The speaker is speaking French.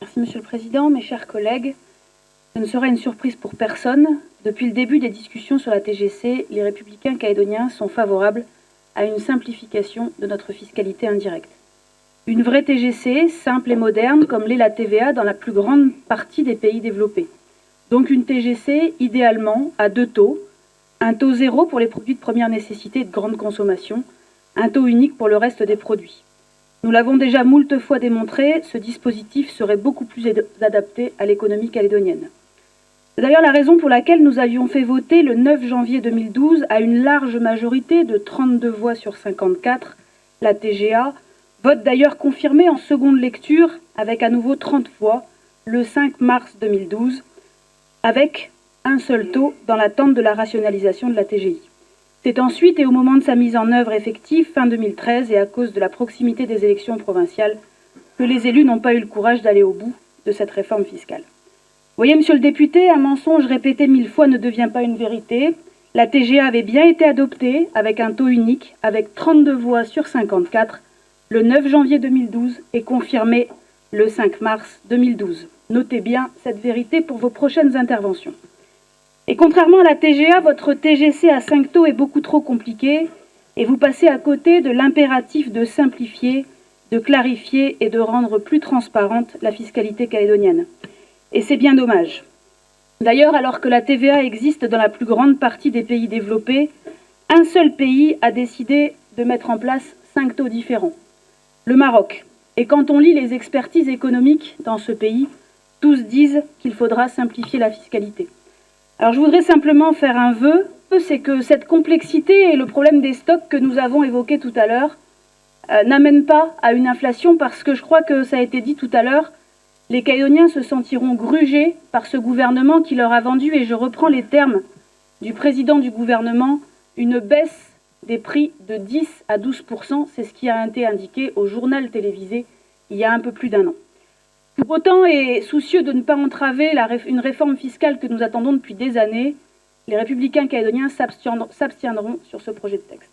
Merci Monsieur le Président, mes chers collègues. Ce ne sera une surprise pour personne. Depuis le début des discussions sur la TGC, les Républicains calédoniens sont favorables à une simplification de notre fiscalité indirecte. Une vraie TGC, simple et moderne, comme l'est la TVA dans la plus grande partie des pays développés. Donc une TGC, idéalement, à deux taux. Un taux zéro pour les produits de première nécessité et de grande consommation, un taux unique pour le reste des produits. Nous l'avons déjà moult fois démontré, ce dispositif serait beaucoup plus adapté à l'économie calédonienne. C'est d'ailleurs la raison pour laquelle nous avions fait voter le 9 janvier 2012 à une large majorité de 32 voix sur 54 la TGA, vote d'ailleurs confirmé en seconde lecture avec à nouveau 30 voix le 5 mars 2012, avec un seul taux dans l'attente de la rationalisation de la TGI. C'est ensuite et au moment de sa mise en œuvre effective, fin 2013, et à cause de la proximité des élections provinciales, que les élus n'ont pas eu le courage d'aller au bout de cette réforme fiscale. Vous voyez, monsieur le député, un mensonge répété 1000 fois ne devient pas une vérité. La TGA avait bien été adoptée avec un taux unique, avec 32 voix sur 54, le 9 janvier 2012 et confirmée le 5 mars 2012. Notez bien cette vérité pour vos prochaines interventions. Et contrairement à la TGA, votre TGC à 5 taux est beaucoup trop compliqué et vous passez à côté de l'impératif de simplifier, de clarifier et de rendre plus transparente la fiscalité calédonienne. Et c'est bien dommage. D'ailleurs, alors que la TVA existe dans la plus grande partie des pays développés, un seul pays a décidé de mettre en place 5 taux différents, le Maroc. Et quand on lit les expertises économiques dans ce pays, tous disent qu'il faudra simplifier la fiscalité. Alors je voudrais simplement faire un vœu, c'est que cette complexité et le problème des stocks que nous avons évoqué tout à l'heure n'amènent pas à une inflation, parce que je crois que ça a été dit tout à l'heure, les Calédoniens se sentiront grugés par ce gouvernement qui leur a vendu, et je reprends les termes du président du gouvernement, une baisse des prix de 10 à 12%, c'est ce qui a été indiqué au journal télévisé il y a un peu plus d'un an. Pour autant, et soucieux de ne pas entraver une réforme fiscale que nous attendons depuis des années, les Républicains calédoniens s'abstiendront sur ce projet de texte.